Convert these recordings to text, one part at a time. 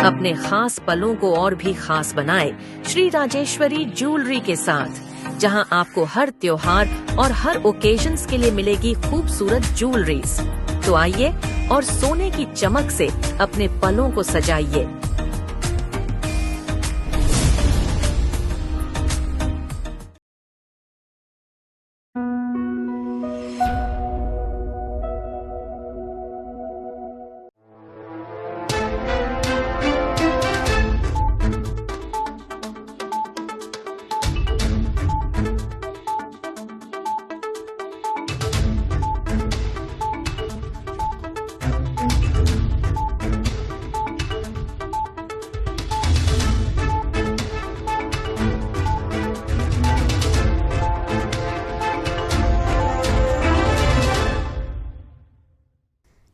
अपने खास पलों को और भी खास बनाए श्री राजेश्वरी ज्वेलरी के साथ, जहां आपको हर त्योहार और हर ओकेजन्स के लिए मिलेगी खूबसूरत ज्वेलरीज। तो आइए और सोने की चमक से अपने पलों को सजाइए।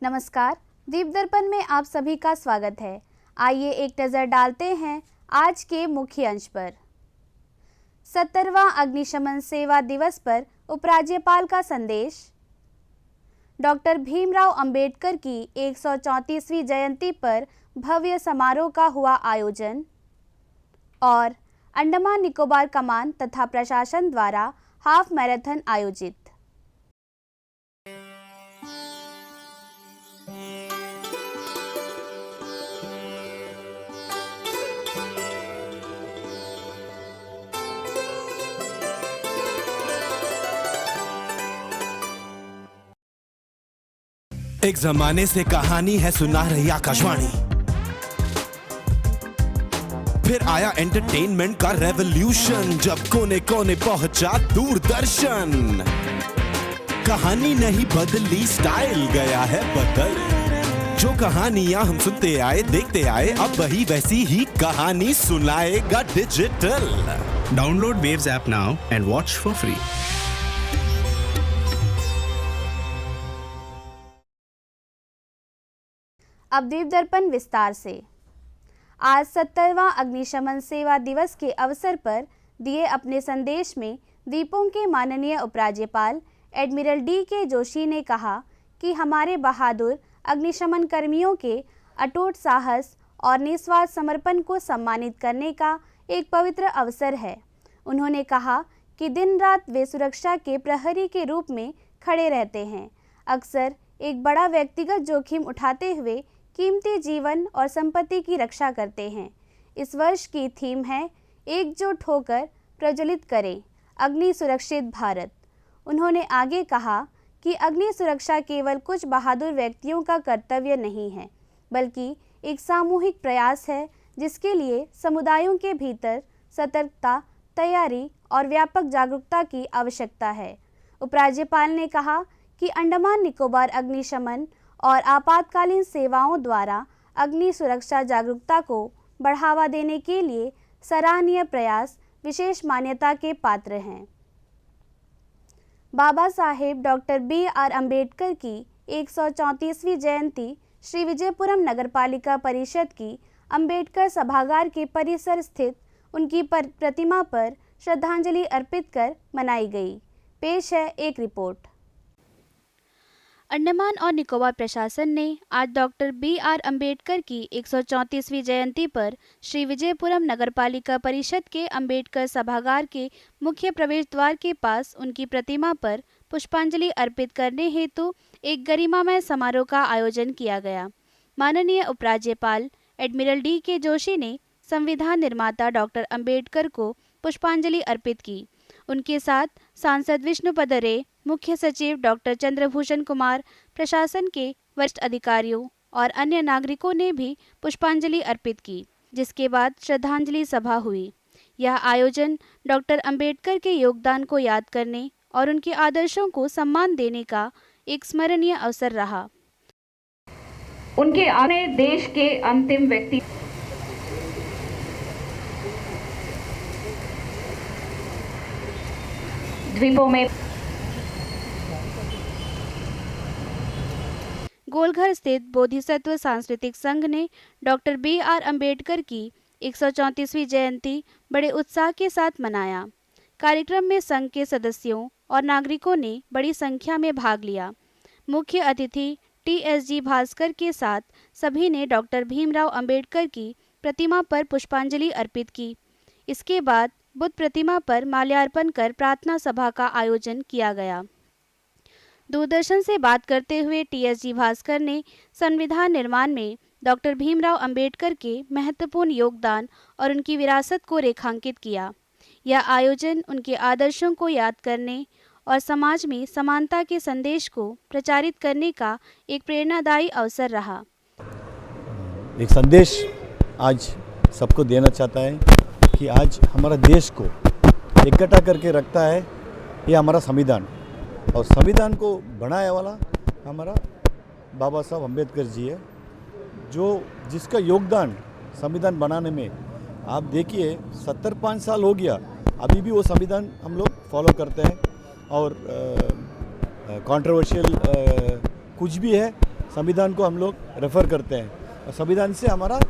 नमस्कार, दीप दर्पण में आप सभी का स्वागत है। आइए एक नज़र डालते हैं आज के मुख्य अंश पर। 70वां अग्निशमन सेवा दिवस पर उपराज्यपाल का संदेश, डॉक्टर भीमराव अंबेडकर की 134वीं जयंती पर भव्य समारोह का हुआ आयोजन और अंडमान निकोबार कमान तथा प्रशासन द्वारा हाफ मैराथन आयोजित। एक जमाने से कहानी है सुना रही आकाशवाणी, फिर आया एंटरटेनमेंट का रेवोल्यूशन, जब कोने कोने पहुंचा दूरदर्शन। कहानी नहीं बदली, स्टाइल गया है बदल। जो कहानियां हम सुनते आए देखते आए, अब वही वैसी ही कहानी सुनाएगा digital. Download waves app now and watch for free. अब दीप दर्पण विस्तार से। आज 70वां अग्निशमन सेवा दिवस के अवसर पर दिए अपने संदेश में दीपों के माननीय उपराज्यपाल एडमिरल डी.के. जोशी ने कहा कि हमारे बहादुर अग्निशमन कर्मियों के अटूट साहस और निस्वार्थ समर्पण को सम्मानित करने का एक पवित्र अवसर है। उन्होंने कहा कि दिन रात वे सुरक्षा के प्रहरी के रूप में खड़े रहते हैं, अक्सर एक बड़ा व्यक्तिगत जोखिम उठाते हुए कीमती जीवन और संपत्ति की रक्षा करते हैं। इस वर्ष की थीम है एकजुट होकर प्रज्वलित करें अग्नि सुरक्षित भारत। उन्होंने आगे कहा कि अग्नि सुरक्षा केवल कुछ बहादुर व्यक्तियों का कर्तव्य नहीं है, बल्कि एक सामूहिक प्रयास है जिसके लिए समुदायों के भीतर सतर्कता, तैयारी और व्यापक जागरूकता की आवश्यकता है। उपराज्यपाल ने कहा कि अंडमान निकोबार अग्निशमन और आपातकालीन सेवाओं द्वारा अग्नि सुरक्षा जागरूकता को बढ़ावा देने के लिए सराहनीय प्रयास विशेष मान्यता के पात्र हैं। Baba Saheb doctor B R. अंबेडकर की 134वीं जयंती श्री विजयपुरम नगरपालिका परिषद की अंबेडकर सभागार के परिसर स्थित उनकी प्रतिमा पर श्रद्धांजलि अर्पित कर मनाई गई। पेश है एक रिपोर्ट। अंडमान और निकोबार प्रशासन ने आज डॉक्टर बी.आर. अंबेडकर की 134वीं जयंती पर श्री विजयपुरम नगरपालिका परिषद के अंबेडकर सभागार के मुख्य प्रवेश द्वार के पास उनकी प्रतिमा पर पुष्पांजलि अर्पित करने हेतु एक गरिमामय समारोह का आयोजन किया गया। माननीय उपराज्यपाल एडमिरल डी.के. जोशी ने संविधान निर्माता डॉक्टर अंबेडकर को पुष्पांजलि अर्पित की। उनके साथ सांसद विष्णुपद रे, मुख्य सचिव डॉक्टर चंद्रभूषण कुमार, प्रशासन के वरिष्ठ अधिकारियों और अन्य नागरिकों ने भी पुष्पांजलि अर्पित की, जिसके बाद श्रद्धांजलि सभा हुई। यह आयोजन डॉक्टर अंबेडकर के योगदान को याद करने और उनके आदर्शों को सम्मान देने का एक स्मरणीय अवसर रहा। उनके आने देश के अंतिम व्यक्ति द्वीपों में गोलघर स्थित बोधिसत्व सांस्कृतिक संघ ने डॉक्टर बी.आर. अंबेडकर की 134वीं जयंती बड़े उत्साह के साथ मनाया। कार्यक्रम में संघ के सदस्यों और नागरिकों ने बड़ी संख्या में भाग लिया। मुख्य अतिथि TSG भास्कर के साथ सभी ने डॉक्टर भीमराव अंबेडकर की प्रतिमा पर पुष्पांजलि अर्पित की। इसके बाद बुद्ध प्रतिमा पर माल्यार्पण कर प्रार्थना सभा का आयोजन किया गया। दूरदर्शन से बात करते हुए TSG भास्कर ने संविधान निर्माण में डॉक्टर भीमराव अंबेडकर के महत्वपूर्ण योगदान और उनकी विरासत को रेखांकित किया। यह आयोजन उनके आदर्शों को याद करने और समाज में समानता के संदेश को प्रचारित करने का एक प्रेरणादायी अवसर रहा। एक संदेश आज सबको देना चाहता है कि आज हमारा देश को इकट्ठा करके रखता है ये हमारा संविधान, और संविधान को बनाया वाला हमारा बाबा साहब अम्बेडकर जी है, जिसका योगदान संविधान बनाने में आप देखिए 75 साल हो गया, अभी भी वो संविधान हम लोग फॉलो करते हैं। और कंट्रोवर्शियल कुछ भी है संविधान को हम लोग रेफर करते हैं और संविधान से हमारा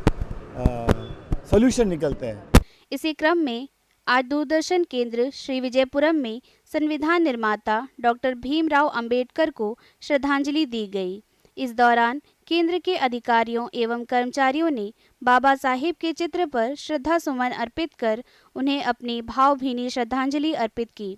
सॉल्यूशन निकलते हैं। इसी क्रम में आज दूरदर्शन केंद्र श्री विजयपुरम में संविधान निर्माता डॉक्टर भीमराव अंबेडकर को श्रद्धांजलि दी गई। इस दौरान केंद्र के अधिकारियों एवं कर्मचारियों ने बाबा साहेब के चित्र पर श्रद्धा सुमन अर्पित कर उन्हें अपनी भावभीनी श्रद्धांजलि अर्पित की।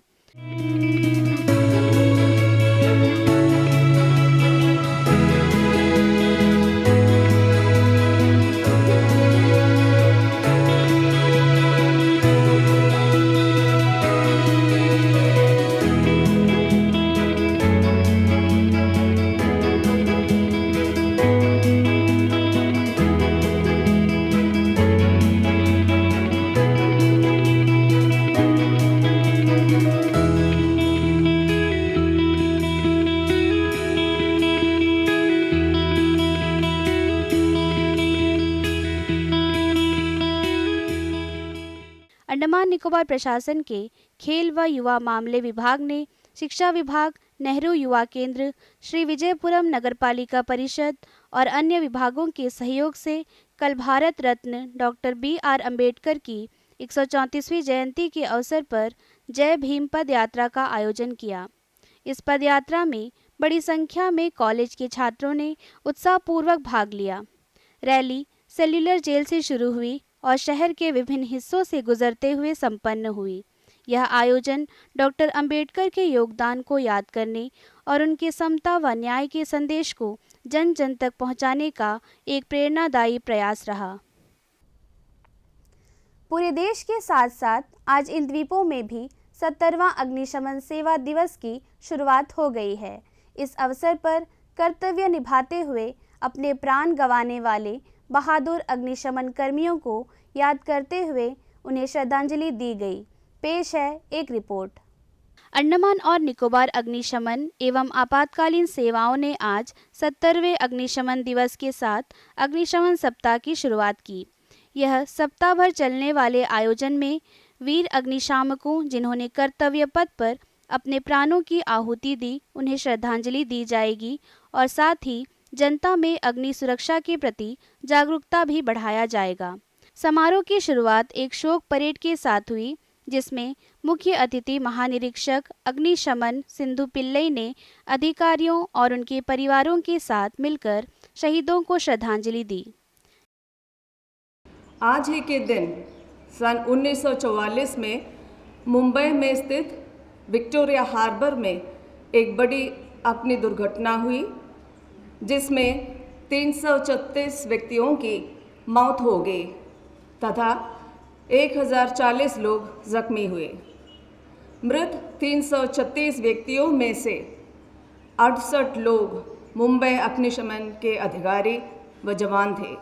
अंडमान निकोबार प्रशासन के खेल व युवा मामले विभाग ने शिक्षा विभाग, नेहरू युवा केंद्र, श्री विजयपुरम नगरपालिका परिषद और अन्य विभागों के सहयोग से कल भारत रत्न डॉक्टर BR अम्बेडकर की 134वीं जयंती के अवसर पर जय भीम पद यात्रा का आयोजन किया। इस पद यात्रा में बड़ी संख्या में कॉलेज के छात्रों ने उत्साहपूर्वक भाग लिया। रैली सेल्युलर जेल से शुरू हुई और शहर के विभिन्न हिस्सों से गुजरते हुए संपन्न हुई। यह आयोजन डॉक्टर अंबेडकर के योगदान को याद करने और उनके समता व न्याय के संदेश को जन जन तक पहुंचाने का एक प्रेरणादायी प्रयास रहा। पूरे देश के साथ साथ आज इन द्वीपों में भी 70वां अग्निशमन सेवा दिवस की शुरुआत हो गई है। इस अवसर पर कर्तव्य निभाते हुए अपने प्राण गंवाने वाले बहादुर अग्निशमन कर्मियों को याद करते हुए उन्हें श्रद्धांजलि दी गई। पेश है एक रिपोर्ट। अंडमान और निकोबार अग्निशमन एवं आपातकालीन सेवाओं ने आज 70वें अग्निशमन दिवस के साथ अग्निशमन सप्ताह की शुरुआत की। यह सप्ताह भर चलने वाले आयोजन में वीर अग्निशामकों जिन्होंने कर्तव्य पथ पर अपने प्राणों की आहुति दी, उन्हें श्रद्धांजलि दी जाएगी और साथ ही जनता में अग्नि सुरक्षा के प्रति जागरूकता भी बढ़ाया जाएगा। समारोह की शुरुआत एक शोक परेड के साथ हुई, जिसमें मुख्य अतिथि महानिरीक्षक अग्निशमन सिंधु पिल्लई ने अधिकारियों और उनके परिवारों के साथ मिलकर शहीदों को श्रद्धांजलि दी। आज ही के दिन सन 1944 में मुंबई में स्थित विक्टोरिया हार्बर में एक बड़ी अग्नि दुर्घटना हुई, जिसमें 336 व्यक्तियों की मौत हो गई तथा 1040 लोग जख्मी हुए। मृत 336 व्यक्तियों में से 68 लोग मुंबई अग्निशमन के अधिकारी व जवान थे।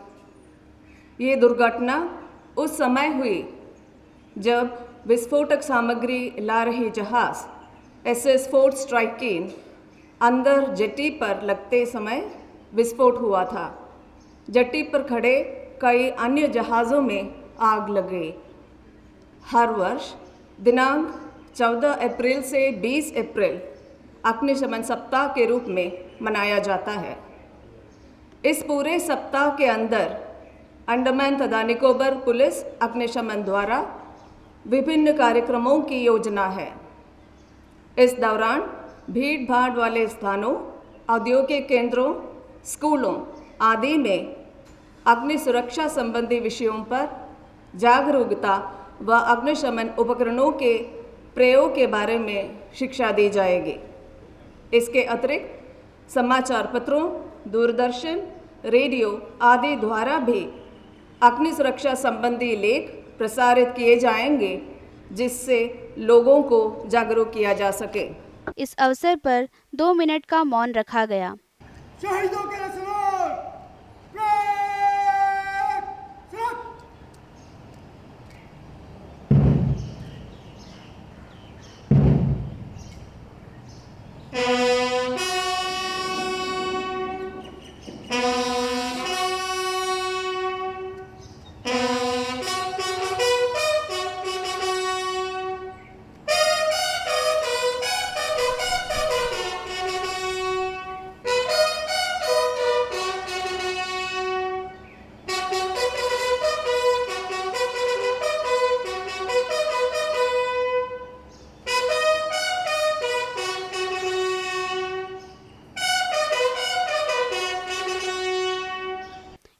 ये दुर्घटना उस समय हुई जब विस्फोटक सामग्री ला रहे जहाज SS फोर्ट स्ट्राइकिन अंदर जेटी पर लगते समय विस्फोट हुआ था। जेटी पर खड़े कई अन्य जहाज़ों में आग लग गई। हर वर्ष दिनांक 14 अप्रैल से 20 अप्रैल अग्निशमन सप्ताह के रूप में मनाया जाता है। इस पूरे सप्ताह के अंदर अंडमान तथा निकोबार पुलिस अग्निशमन द्वारा विभिन्न कार्यक्रमों की योजना है। इस दौरान भीड़ भाड़ वाले स्थानों, औद्योगिक केंद्रों, स्कूलों आदि में अग्नि सुरक्षा संबंधी विषयों पर जागरूकता व अग्निशमन उपकरणों के प्रयोग के बारे में शिक्षा दी जाएगी। इसके अतिरिक्त समाचार पत्रों, दूरदर्शन, रेडियो आदि द्वारा भी अग्नि सुरक्षा संबंधी लेख प्रसारित किए जाएंगे, जिससे लोगों को जागरूक किया जा सके। इस अवसर पर 2 मिनट का मौन रखा गया। शहीदों के लिए सलाम।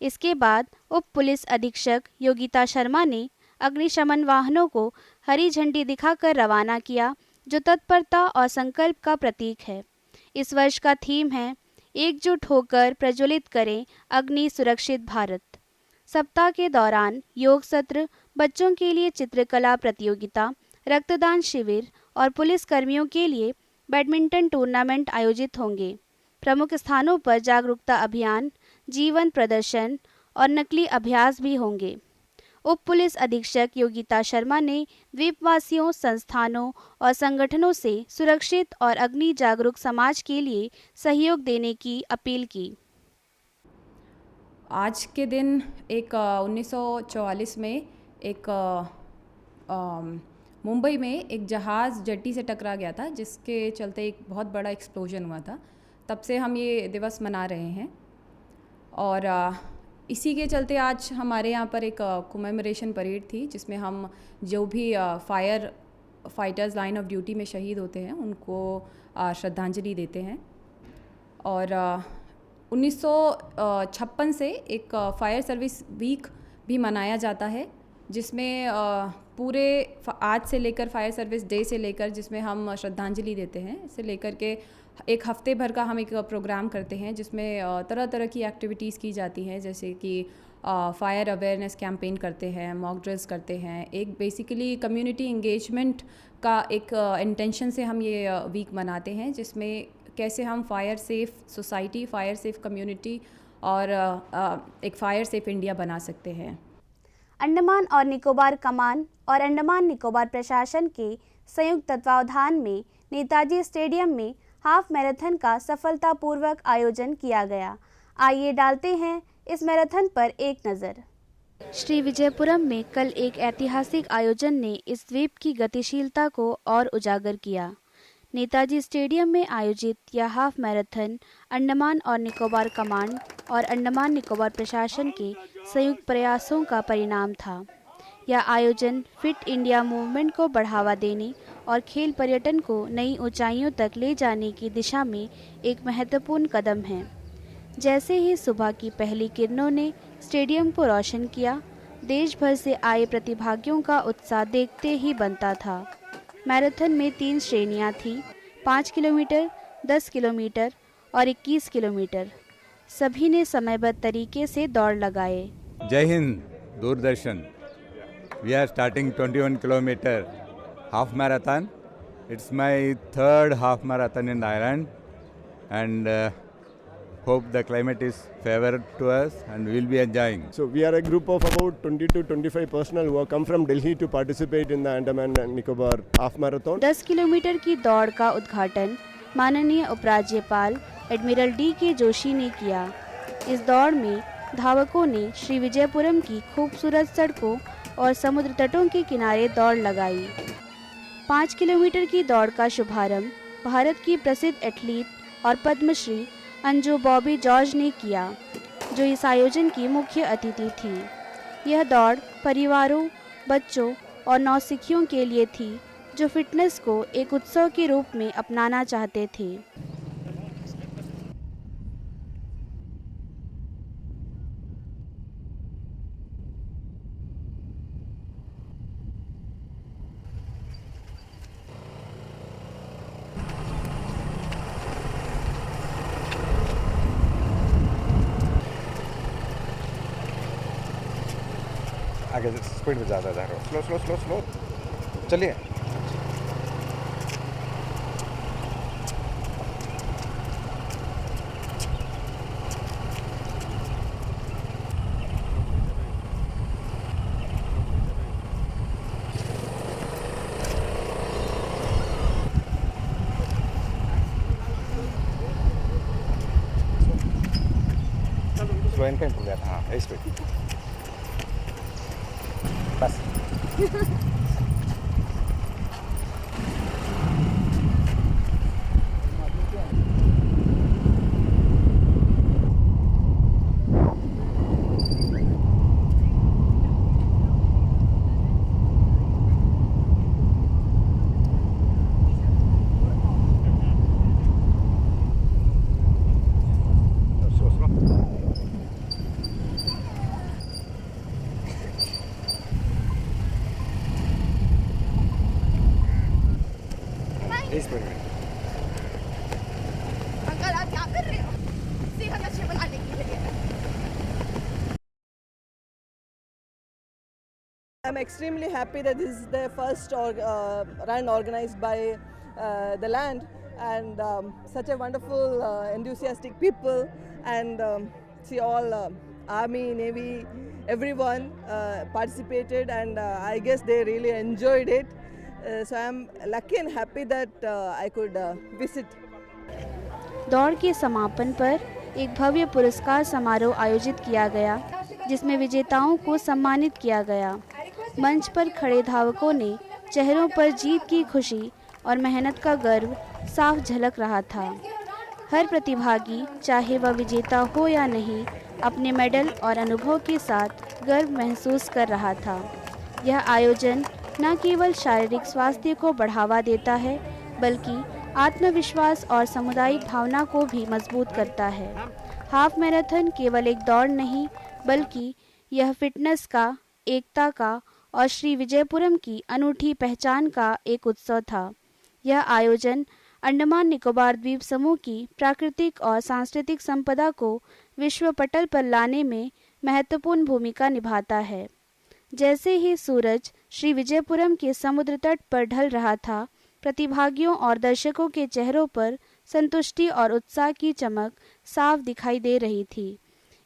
इसके बाद उप पुलिस अधीक्षक योगिता शर्मा ने अग्निशमन वाहनों को हरी झंडी दिखाकर रवाना किया, जो तत्परता और संकल्प का प्रतीक है। इस वर्ष का थीम है एकजुट होकर प्रज्वलित करें अग्नि सुरक्षित भारत। सप्ताह के दौरान योग सत्र, बच्चों के लिए चित्रकला प्रतियोगिता, रक्तदान शिविर और पुलिस कर्मियों के लिए बैडमिंटन टूर्नामेंट आयोजित होंगे। प्रमुख स्थानों पर जागरूकता अभियान, जीवन प्रदर्शन और नकली अभ्यास भी होंगे। उप पुलिस अधीक्षक योगिता शर्मा ने द्वीपवासियों, संस्थानों और संगठनों से सुरक्षित और अग्नि जागरूक समाज के लिए सहयोग देने की अपील की। आज के दिन एक 1944 में एक मुंबई में एक जहाज़ जेट्टी से टकरा गया था, जिसके चलते एक बहुत बड़ा एक्सप्लोजन हुआ था। तब से हम ये दिवस मना रहे हैं और इसी के चलते आज हमारे यहाँ पर एक कमेमोरेशन परेड थी, जिसमें हम जो भी fire fighters line of duty में शहीद होते हैं उनको श्रद्धांजलि देते हैं। और 1956 से एक फायर सर्विस वीक भी मनाया जाता है, जिसमें पूरे आज से लेकर फायर सर्विस डे से लेकर जिसमें हम श्रद्धांजलि देते हैं, इसे लेकर के एक हफ्ते भर का हम एक प्रोग्राम करते हैं, जिसमें तरह तरह की एक्टिविटीज़ की जाती हैं, जैसे कि फायर अवेयरनेस कैंपेन करते हैं, मॉक ड्रिल्स करते हैं। एक बेसिकली कम्युनिटी इंगेजमेंट का एक इंटेंशन से हम ये वीक मनाते हैं, जिसमें कैसे हम fire safe society, fire safe community और एक फायर सेफ इंडिया बना सकते हैं। अंडमान और निकोबार कमान और अंडमान निकोबार प्रशासन के संयुक्त तत्वावधान में नेताजी स्टेडियम में हाफ मैराथन का सफलतापूर्वक आयोजन किया गया। आइए डालते हैं इस मैराथन पर एक नज़र। श्री विजयपुरम में कल एक ऐतिहासिक आयोजन ने इस द्वीप की गतिशीलता को और उजागर किया। नेताजी स्टेडियम में आयोजित यह हाफ मैराथन अंडमान और निकोबार कमांड और अंडमान निकोबार प्रशासन के संयुक्त प्रयासों का परिणाम था। यह आयोजन फिट इंडिया मूवमेंट को बढ़ावा देने और खेल पर्यटन को नई ऊंचाइयों तक ले जाने की दिशा में एक महत्वपूर्ण कदम है। जैसे ही सुबह की पहली किरणों ने स्टेडियम को रोशन किया, देश भर से आए प्रतिभागियों का उत्साह देखते ही बनता था। मैराथन में 3 श्रेणियां थीं, 5 किलोमीटर, 10 किलोमीटर और 21 किलोमीटर। सभी ने समयबद्ध तरीके से दौड़ लगाए। जय Hind Doordarshan. We are starting 21 kilometer half marathon. It's my 3rd half marathon in Ireland, and hope the climate is favorable to us and we'll be enjoying. So we are a group of about 20 to 25 personnel who have come from Delhi to participate in the Andaman and Nicobar half marathon. 10 kilometre की दौड़ का उद्घाटन माननीय उपराज्यपाल admiral DK. Joshi ने किया। इस दौड़ में धावकों ने श्री विजयपुरम की खूबसूरत सड़कों और समुद्र तटों के किनारे दौड़ लगाई। 5 किलोमीटर की दौड़ का शुभारंभ भारत की प्रसिद्ध एथलीट और पद्मश्री अंजू बॉबी जॉर्ज ने किया, जो इस आयोजन की मुख्य अतिथि थी। यह दौड़ परिवारों, बच्चों और नौसिखियों के लिए थी जो फिटनेस को एक उत्सव के रूप में अपनाना चाहते थे। आगे स्पीड में ज़्यादा जा रहा हो, स्लो स्लो स्लो स्लो चलिए। स्लो इनका इम्प्रूव गया था। हाँ इस पे बस इस पर अंकल आप क्या कर रहे हो? सीधा नशे बनाने के लिए। I'm extremely happy that this is the first run organized by the land, and such a wonderful, enthusiastic people, and see all Army, Navy, everyone participated, and I guess they really enjoyed it. So I'm lucky and happy that I could visit. दौड़ के समापन पर एक भव्य पुरस्कार समारोह आयोजित किया गया, जिसमें विजेताओं को सम्मानित किया गया। मंच पर खड़े धावकों ने चेहरों पर जीत की खुशी और मेहनत का गर्व साफ झलक रहा था। हर प्रतिभागी, चाहे वह विजेता हो या नहीं, अपने मेडल और अनुभव के साथ गर्व महसूस कर रहा था। यह आयोजन न केवल शारीरिक स्वास्थ्य को बढ़ावा देता है, बल्कि आत्मविश्वास और सामुदायिक भावना को भी मजबूत करता है। हाफ मैराथन केवल एक दौड़ नहीं, बल्कि यह फिटनेस का, एकता का और श्री विजयपुरम की अनूठी पहचान का एक उत्सव था। यह आयोजन अंडमान निकोबार द्वीप समूह की प्राकृतिक और सांस्कृतिक संपदा को विश्व पटल पर लाने में महत्वपूर्ण भूमिका निभाता है। जैसे ही सूरज श्री विजयपुरम के समुद्र तट पर ढल रहा था, प्रतिभागियों और दर्शकों के चेहरों पर संतुष्टि और उत्साह की चमक साफ दिखाई दे रही थी।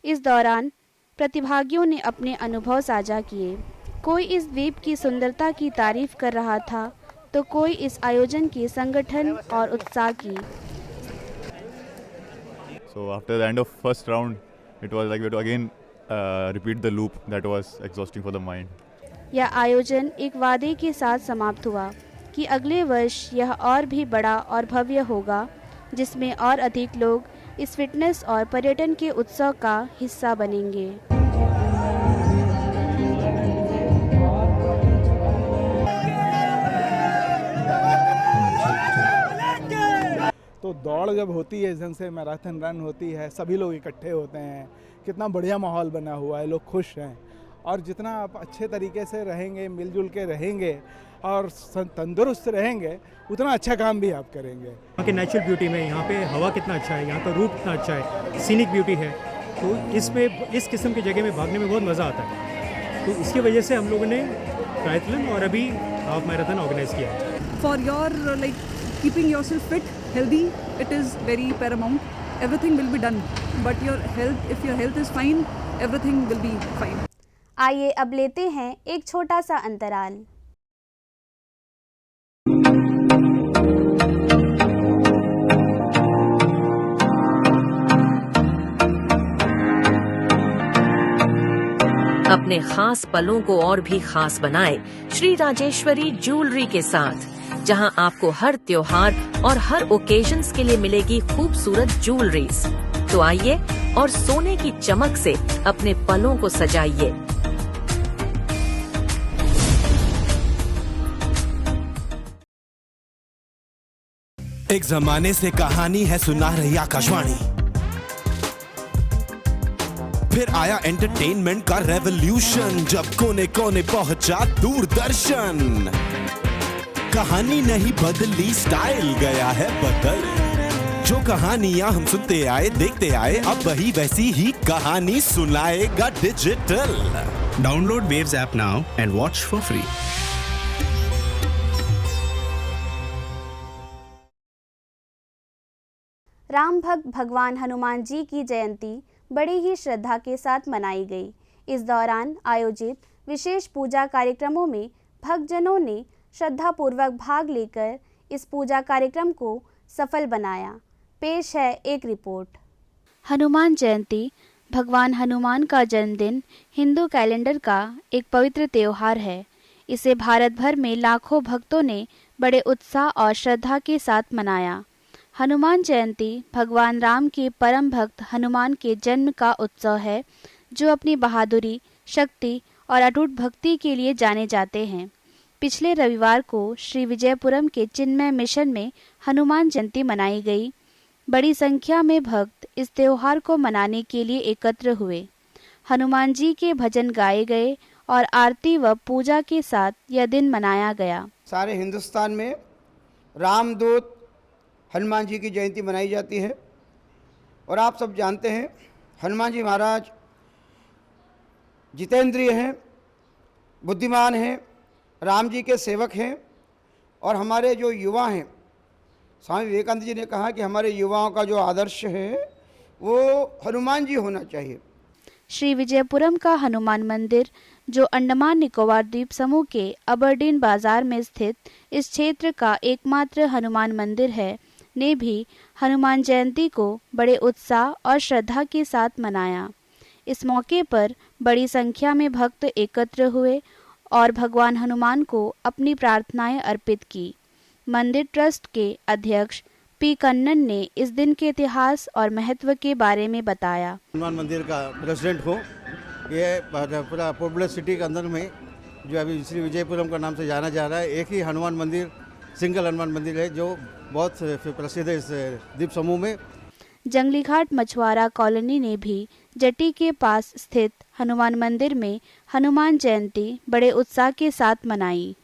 इस दौरान प्रतिभागियों ने अपने अनुभव साझा किए। कोई इस द्वीप की सुंदरता की तारीफ कर रहा था, तो कोई इस आयोजन के संगठन और उत्साह की। So after the end of first round, it was like we had to again repeat the loop that was exhausting for the mind. यह आयोजन एक वादे के साथ समाप्त हुआ कि अगले वर्ष यह और भी बड़ा और भव्य होगा, जिसमें और अधिक लोग इस फिटनेस और पर्यटन के उत्सव का हिस्सा बनेंगे। तो दौड़ जब होती है, जन से मैराथन रन होती है, सभी लोग इकट्ठे होते हैं, कितना बढ़िया माहौल बना हुआ है, लोग खुश हैं। और जितना आप अच्छे तरीके से रहेंगे, मिलजुल के रहेंगे और तंदुरुस्त रहेंगे, उतना अच्छा काम भी आप करेंगे। यहाँ के नेचुरल ब्यूटी में, यहाँ पे हवा कितना अच्छा है, यहाँ का रूप कितना अच्छा है, सीनिक ब्यूटी है, तो इस किस्म की जगह में भागने में बहुत मज़ा आता है। तो इसकी वजह से हम लोगों ने ट्रायथलन और अभी हाफ मैराथन ऑर्गेनाइज किया है। For your keeping yourself fit, healthy, it is very paramount. Everything will be done, but your health, if your health is fine, everything will be fine. आइए अब लेते हैं एक छोटा सा अंतराल। अपने खास पलों को और भी खास बनाए श्री राजेश्वरी ज्वेलरी के साथ, जहां आपको हर त्योहार और हर ओकेजन्स के लिए मिलेगी खूबसूरत ज्वेलरीज। तो आइए और सोने की चमक से अपने पलों को सजाइए। एक जमाने से कहानी है सुना रही आकाशवाणी, फिर आया एंटरटेनमेंट का रेवोल्यूशन, जब कोने कोने पहुंचा दूरदर्शन। कहानी नहीं बदली, स्टाइल गया है बदल। जो कहानियां हम सुनते आए देखते आए, अब वही वैसी ही कहानी सुनाएगा digital. Download Waves app now and watch for free. Ram भक्त भगवान हनुमान जी की जयंती बड़ी ही श्रद्धा के साथ मनाई गई। इस दौरान आयोजित विशेष पूजा कार्यक्रमों में भक्तजनों ने श्रद्धापूर्वक भाग लेकर इस पूजा कार्यक्रम को सफल बनाया। पेश है एक रिपोर्ट। हनुमान जयंती भगवान हनुमान का जन्मदिन हिंदू कैलेंडर का एक पवित्र त्योहार है। इसे भारत भर में लाखों भक्तों ने बड़े उत्साह और श्रद्धा के साथ मनाया। हनुमान जयंती भगवान राम के परम भक्त हनुमान के जन्म का उत्सव है, जो अपनी बहादुरी, शक्ति और अटूट भक्ति के लिए जाने जाते हैं। पिछले रविवार को श्री विजयपुरम के चिन्मय मिशन में हनुमान जयंती मनाई गई। बड़ी संख्या में भक्त इस त्योहार को मनाने के लिए एकत्र हुए। हनुमान जी के भजन गाए गए और आरती व पूजा के साथ यह दिन मनाया गया। सारे हिंदुस्तान में रामदूत हनुमान जी की जयंती मनाई जाती है और आप सब जानते हैं हनुमान जी महाराज जितेंद्रिय हैं, बुद्धिमान हैं, राम जी के सेवक हैं और हमारे जो युवा हैं, स्वामी विवेकानंद जी ने कहा कि हमारे युवाओं का जो आदर्श है वो हनुमान जी होना चाहिए। श्री विजयपुरम का हनुमान मंदिर, जो अंडमान निकोबार द्वीप समूह के अबरडीन बाजार में स्थित इस क्षेत्र का एकमात्र हनुमान मंदिर है, ने भी हनुमान जयंती को बड़े उत्साह और श्रद्धा के साथ मनाया। इस मौके पर बड़ी संख्या में भक्त एकत्र हुए और भगवान हनुमान को अपनी प्रार्थनाएं अर्पित की। मंदिर ट्रस्ट के अध्यक्ष पी कन्नन ने इस दिन के इतिहास और महत्व के बारे में बताया। हनुमान मंदिर का प्रेसिडेंट हूँ। ये पूरा पॉपुलर सिटी के अंदर में जो अभी श्री विजयपुरम का नाम से जाना जा रहा है, एक ही हनुमान मंदिर, सिंगल हनुमान मंदिर है जो बहुत प्रसिद्ध है इस द्वीप समूह में। जंगली घाट मछुआरा कॉलोनी ने भी जटी के पास स्थित हनुमान मंदिर में हनुमान जयंती बड़े उत्साह के साथ मनाई।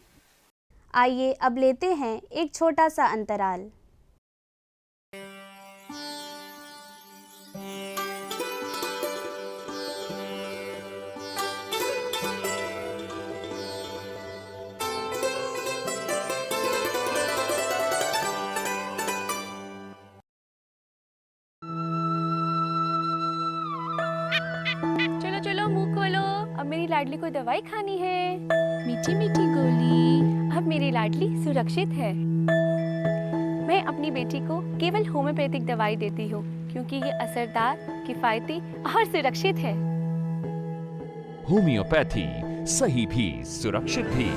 आइए अब लेते हैं एक छोटा सा अंतराल। चलो चलो मुंह खोलो, अब मेरी लाडली को दवाई खानी है। मीठी मीठी गोली। अब मेरी लाडली सुरक्षित है। मैं अपनी बेटी को केवल होम्योपैथिक दवाई देती हूँ, क्योंकि ये असरदार, किफायती और सुरक्षित है। होम्योपैथी, सही भी सुरक्षित भी।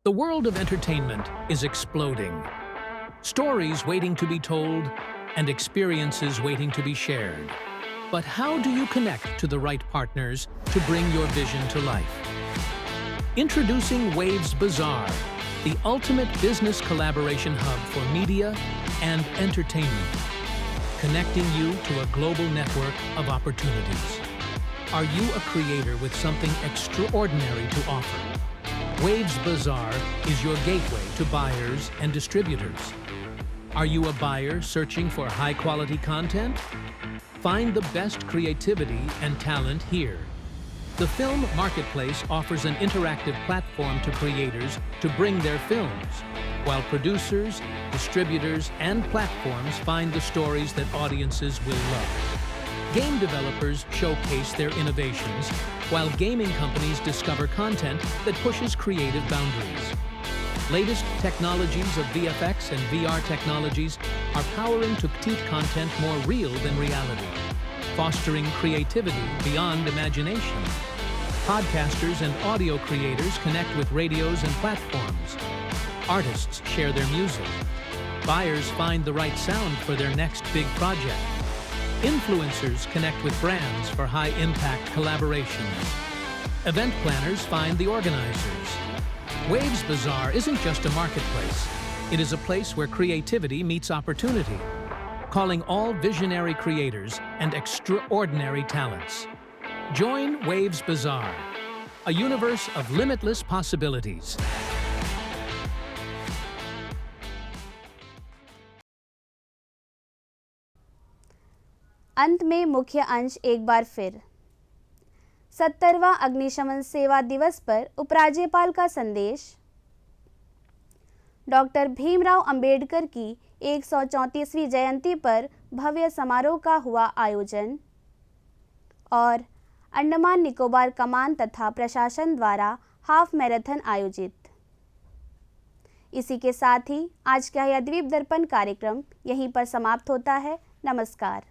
The world of entertainment is exploding. Stories waiting to be told and experiences waiting to be shared. But how do you connect to the right partners to bring your vision to life? Introducing Waves Bazaar, the ultimate business collaboration hub for media and entertainment, connecting you to a global network of opportunities. Are you a creator with something extraordinary to offer? Waves Bazaar is your gateway to buyers and distributors. Are you a buyer searching for high-quality content? Find the best creativity and talent here. The Film Marketplace offers an interactive platform to creators to bring their films, while producers, distributors, and platforms find the stories that audiences will love. Game developers showcase their innovations, while gaming companies discover content that pushes creative boundaries. Latest technologies of VFX and VR technologies are powering to keep content more real than reality, fostering creativity beyond imagination. Podcasters and audio creators connect with radios and platforms. Artists share their music. Buyers find the right sound for their next big project. Influencers connect with brands for high-impact collaborations. Event planners find the organizers. Waves Bazaar isn't just a marketplace. It is a place where creativity meets opportunity, calling all visionary creators and extraordinary talents. Join Waves Bazaar, a universe of limitless possibilities. अंत में मुख्य अंश एक बार फिर। 70वां अग्निशमन सेवा दिवस पर उपराज्यपाल का संदेश। डॉक्टर भीमराव अंबेडकर की 134वीं जयंती पर भव्य समारोह का हुआ आयोजन। और अंडमान निकोबार कमान तथा प्रशासन द्वारा हाफ मैराथन आयोजित। इसी के साथ ही आज का यह द्वीप दर्पण कार्यक्रम यहीं पर समाप्त होता है। नमस्कार।